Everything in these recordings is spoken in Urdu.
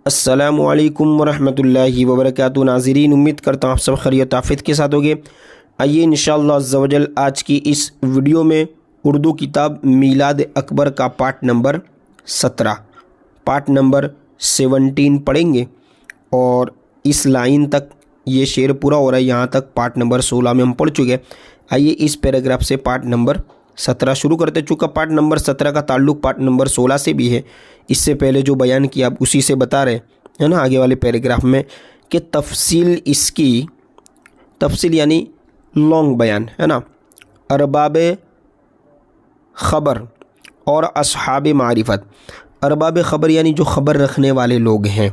السلام علیکم ورحمۃ اللہ وبرکاتہ۔ ناظرین، امید کرتا ہوں آپ سب خیریت عافیت کے ساتھ ہوگے۔ آئیے انشاءاللہ عز و جل آج کی اس ویڈیو میں اردو کتاب میلاد اکبر کا پارٹ نمبر 17 پڑھیں گے، اور اس لائن تک یہ شعر پورا ہو رہا ہے، یہاں تک پارٹ نمبر 16 میں ہم پڑھ چکے۔ آئیے اس پیراگراف سے پارٹ نمبر 17 شروع کرتے، چونکہ پارٹ نمبر 17 کا تعلق پارٹ نمبر 16 سے بھی ہے۔ اس سے پہلے جو بیان کیا اب اسی سے بتا رہے ہیں نا آگے والے پیراگراف میں، کہ تفصیل اس کی تفصیل یعنی لانگ بیان ہے نا، ارباب خبر اور اصحاب معرفت۔ ارباب خبر یعنی جو خبر رکھنے والے لوگ ہیں،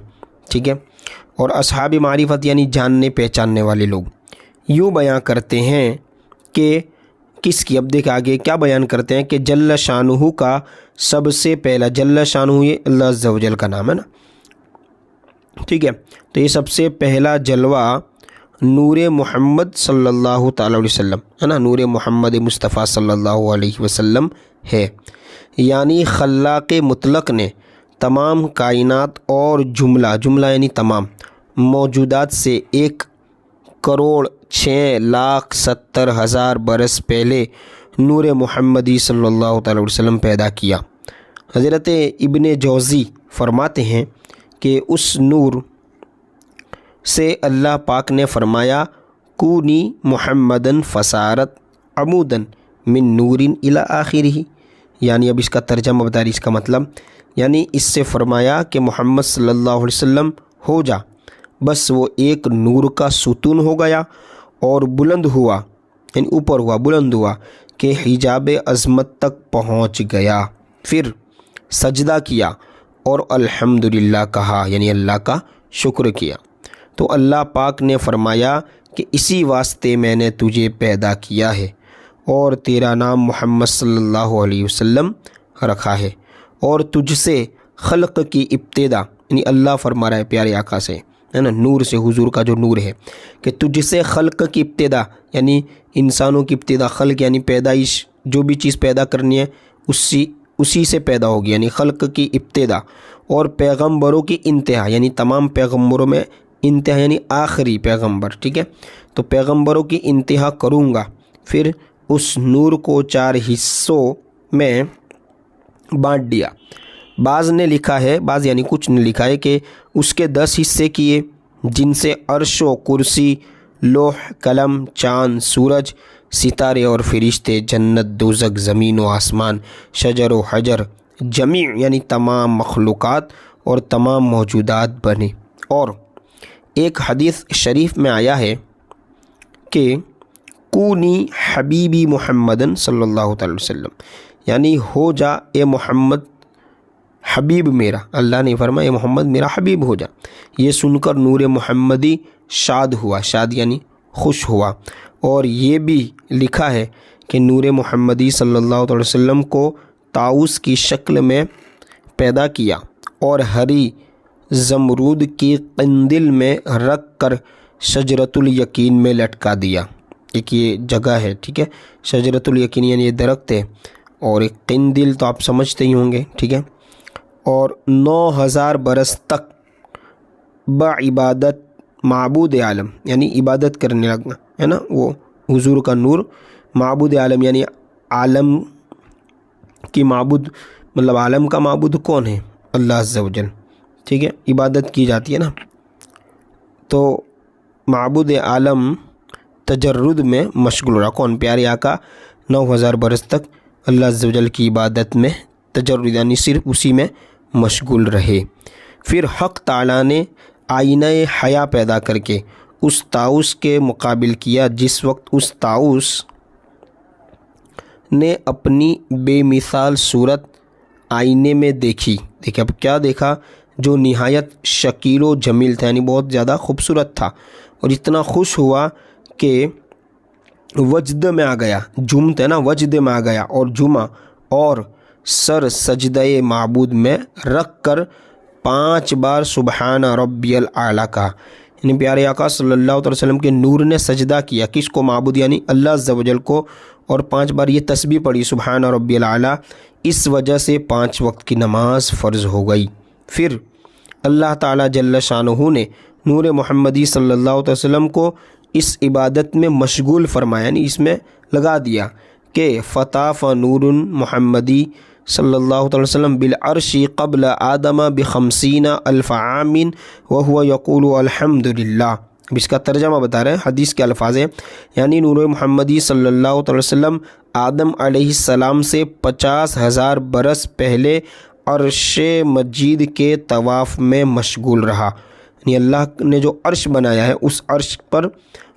ٹھیک ہے، اور اصحاب معرفت یعنی جاننے پہچاننے والے لوگ یوں بیان کرتے ہیں کہ کس کی، اب دیکھ آگے کیا بیان کرتے ہیں کہ جل شانہ کا سب سے پہلا، جل شانہ یہ اللہ عز و جل کا نام ہے نا، ٹھیک ہے، تو یہ سب سے پہلا جلوہ نور محمد صلی اللہ تعالیٰ علیہ وسلم ہے نا، نور محمد مصطفیٰ صلی اللہ علیہ وسلم ہے، یعنی خلاق مطلق نے تمام کائنات اور جملہ یعنی تمام موجودات سے 1,06,70,000 برس پہلے نور محمدی صلی اللہ تعالیٰ علیہ وسلم پیدا کیا۔ حضرت ابن جوزی فرماتے ہیں کہ اس نور سے اللہ پاک نے فرمایا کونی محمدن فسارت عمودن من نور الی آخرہ، یعنی اب اس کا ترجمہ بتا رہی، اس کا مطلب یعنی اس سے فرمایا کہ محمد صلی اللہ علیہ وسلم ہو جا، بس وہ ایک نور کا ستون ہو گیا اور بلند ہوا، یعنی اوپر ہوا، بلند ہوا کہ حجاب عظمت تک پہنچ گیا، پھر سجدہ کیا اور الحمدللہ کہا، یعنی اللہ کا شکر کیا، تو اللہ پاک نے فرمایا کہ اسی واسطے میں نے تجھے پیدا کیا ہے اور تیرا نام محمد صلی اللہ علیہ وسلم رکھا ہے، اور تجھ سے خلق کی ابتدا، یعنی اللہ فرما رہا ہے پیارے آقا سے ہے نا، نور سے، حضور کا جو نور ہے، کہ تجھ سے خلق کی ابتدا یعنی انسانوں کی ابتدا، خلق یعنی پیدائش، جو بھی چیز پیدا کرنی ہے اسی سے پیدا ہوگی، یعنی خلق کی ابتدا، اور پیغمبروں کی انتہا، یعنی تمام پیغمبروں میں انتہا یعنی آخری پیغمبر، ٹھیک ہے، تو پیغمبروں کی انتہا کروں گا، پھر اس نور کو 4 حصوں میں بانٹ دیا۔ بعض نے لکھا ہے، بعض یعنی کچھ نے لکھا ہے کہ اس کے 10 حصے کیے، جن سے عرش و کرسی، لوح قلم، چاند، سورج، ستارے اور فرشتے، جنت، دوزخ، زمین و آسمان، شجر و حجر، جمیع یعنی تمام مخلوقات اور تمام موجودات بنے۔ اور ایک حدیث شریف میں آیا ہے کہ کونی حبیبی محمدن صلی اللہ تعالی وسلم، یعنی ہو جا اے محمد حبیب میرا، اللہ نے فرمایا اے محمد میرا حبیب ہو جا۔ یہ سن کر نور محمدی شاد ہوا، شاد یعنی خوش ہوا، اور یہ بھی لکھا ہے کہ نور محمدی صلی اللہ علیہ وسلم کو طاؤس کی شکل میں پیدا کیا اور ہری زمرود کی قندل میں رکھ کر شجرۃ الیقین میں لٹکا دیا۔ ایک یہ جگہ ہے، ٹھیک ہے، شجرۃ الیقین یعنی یہ درخت ہے، اور ایک قندل تو آپ سمجھتے ہی ہوں گے، ٹھیک ہے، اور 9,000 برس تک بعبادت معبود عالم یعنی عبادت کرنے لگا ہے نا، وہ حضور کا نور معبود عالم یعنی عالم کی معبود، مطلب عالم کا معبود کون ہے؟ اللہ عز و جل، ٹھیک ہے، عبادت کی جاتی ہے نا، تو معبود عالم تجرد میں مشغول رہا، کون؟ پیارے آقا 9,000 برس تک اللہ عز و جل کی عبادت میں تجرد یعنی صرف اسی میں مشغول رہے۔ پھر حق تعالیٰ نے آئینہ حیا پیدا کر کے اس طاؤس کے مقابل کیا، جس وقت اس طاؤس نے اپنی بے مثال صورت آئینے میں دیکھی، دیکھیں اب کیا دیکھا، جو نہایت شکیل و جمیل تھا، یعنی بہت زیادہ خوبصورت تھا، اور اتنا خوش ہوا کہ وجد میں آ گیا، جمت ہے نا، وجد میں آ گیا اور جمع، اور سر سجدہ معبود میں رکھ کر 5 بار سبحان ربی الاعلیٰ کہا، یعنی پیارے آقا صلی اللہ علیہ وسلم کے نور نے سجدہ کیا، کس کو؟ معبود یعنی اللہ عز و جل کو، اور 5 بار یہ تسبیح پڑھی سبحان ربی الاعلیٰ، اس وجہ سے 5 وقت کی نماز فرض ہو گئی۔ پھر اللہ تعالیٰ جل شانہ نے نور محمدی صلی اللہ علیہ وسلم کو اس عبادت میں مشغول فرمایا، یعنی اس میں لگا دیا کہ فطاف نور محمدی صلی اللہ علیہ وسلم بالعرش قبل آدم ب50 الف عام وهو یقول الحمد للہ۔ اب اس کا ترجمہ بتا رہے ہیں، حدیث کے الفاظ ہیں، یعنی نور محمدی صلی اللہ علیہ وسلم آدم علیہ السلام سے 50,000 برس پہلے عرش مجید کے طواف میں مشغول رہا، یعنی اللہ نے جو عرش بنایا ہے اس عرش پر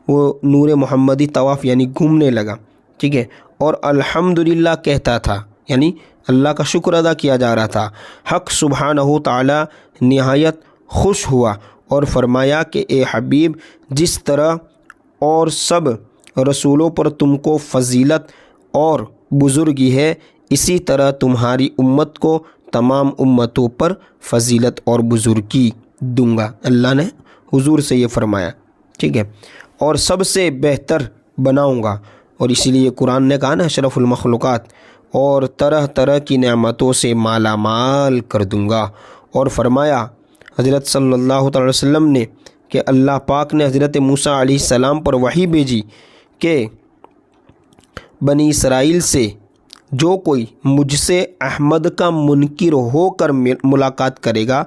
وہ نور محمدی طواف یعنی گھومنے لگا، ٹھیک ہے، اور الحمدللہ کہتا تھا، یعنی اللہ کا شکر ادا کیا جا رہا تھا۔ حق سبحانہ تعالی نہایت خوش ہوا اور فرمایا کہ اے حبیب، جس طرح اور سب رسولوں پر تم کو فضیلت اور بزرگی ہے، اسی طرح تمہاری امت کو تمام امتوں پر فضیلت اور بزرگی دوں گا۔ اللہ نے حضور سے یہ فرمایا، ٹھیک ہے، اور سب سے بہتر بناؤں گا، اور اسی لیے قرآن نے کہا نا اشرف المخلوقات، اور طرح طرح کی نعمتوں سے مالا مال کر دوں گا۔ اور فرمایا حضرت صلی اللہ تعالی وسلم نے کہ اللہ پاک نے حضرت موسیٰ علیہ السلام پر وحی بھیجی کہ بنی اسرائیل سے جو کوئی مجھ سے احمد کا منکر ہو کر ملاقات کرے گا،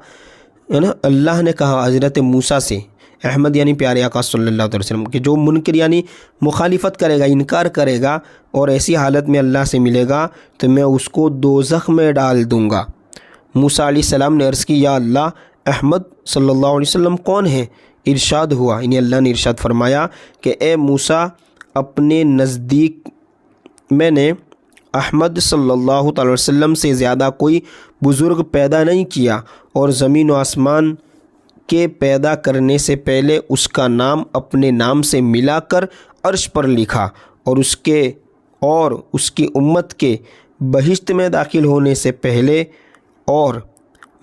ہے نا، اللہ نے کہا حضرت موسیٰ سے، احمد یعنی پیارے آقا صلی اللہ علیہ وسلم، کہ جو منکر یعنی مخالفت کرے گا، انکار کرے گا اور ایسی حالت میں اللہ سے ملے گا تو میں اس کو دوزخ میں ڈال دوں گا۔ موسیٰ علیہ السلام نے عرض کی، یا اللہ، احمد صلی اللہ علیہ وسلم کون ہے؟ ارشاد ہوا، یعنی اللہ نے ارشاد فرمایا کہ اے موسیٰ، اپنے نزدیک میں نے احمد صلی اللہ تعالی وسلم سے زیادہ کوئی بزرگ پیدا نہیں کیا، اور زمین و آسمان کے پیدا کرنے سے پہلے اس کا نام اپنے نام سے ملا کر عرش پر لکھا، اور اس کی امت کے بہشت میں داخل ہونے سے پہلے اور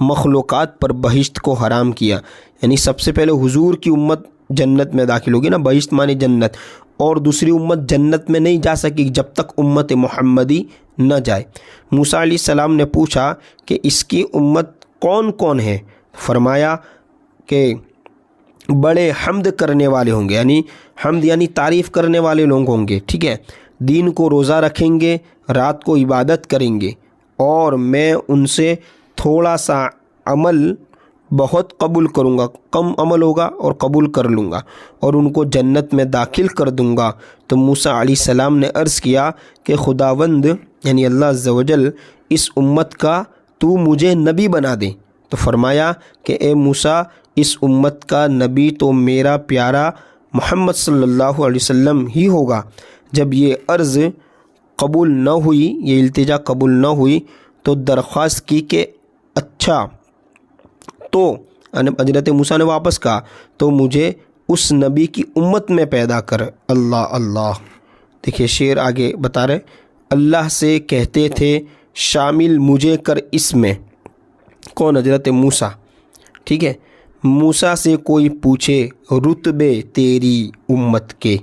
مخلوقات پر بہشت کو حرام کیا، یعنی سب سے پہلے حضور کی امت جنت میں داخل ہوگی نا، بہشت مانے جنت، اور دوسری امت جنت میں نہیں جا سکی جب تک امت محمدی نہ جائے۔ موسیٰ علیہ السلام نے پوچھا کہ اس کی امت کون کون ہے؟ فرمایا کہ بڑے حمد کرنے والے ہوں گے، یعنی حمد یعنی تعریف کرنے والے لوگ ہوں گے، ٹھیک ہے، دین کو روزہ رکھیں گے، رات کو عبادت کریں گے، اور میں ان سے تھوڑا سا عمل بہت قبول کروں گا، کم عمل ہوگا اور قبول کر لوں گا، اور ان کو جنت میں داخل کر دوں گا۔ تو موسیٰ علیہ السلام نے عرض کیا کہ خداوند یعنی اللہ عز و جل، اس امت کا تو مجھے نبی بنا دے۔ تو فرمایا کہ اے موسیٰ، اس امت کا نبی تو میرا پیارا محمد صلی اللہ علیہ وسلم ہی ہوگا۔ جب یہ عرض قبول نہ ہوئی، یہ التجا قبول نہ ہوئی، تو درخواست کی کہ اچھا، تو حضرت موسیٰ نے واپس کہا تو مجھے اس نبی کی امت میں پیدا کر۔ اللہ اللہ، دیکھیے شعر آگے بتا رہے، اللہ سے کہتے تھے شامل مجھے کر اس میں، کون؟ حضرت موسیٰ، ٹھیک ہے، موسیٰ سے کوئی پوچھے رتبے تیری امت کے،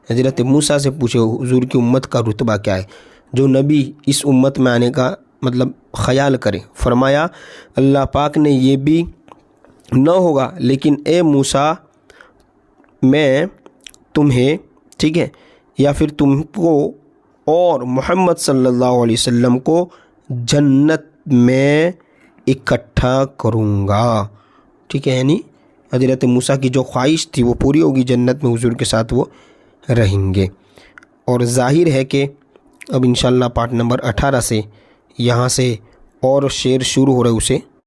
حضرت موسیٰ سے پوچھے حضور کی امت کا رتبہ کیا ہے، جو نبی اس امت میں آنے کا مطلب خیال کرے۔ فرمایا اللہ پاک نے یہ بھی نہ ہوگا، لیکن اے موسیٰ، میں تمہیں، ٹھیک ہے، یا پھر تم کو اور محمد صلی اللہ علیہ وسلم کو جنت میں اکٹھا کروں گا، ٹھیک ہے، یعنی حضرت موسیٰ کی جو خواہش تھی وہ پوری ہوگی، جنت میں حضور کے ساتھ وہ رہیں گے۔ اور ظاہر ہے کہ اب انشاءاللہ پارٹ نمبر 18 سے یہاں سے اور شعر شروع ہو رہے، اسے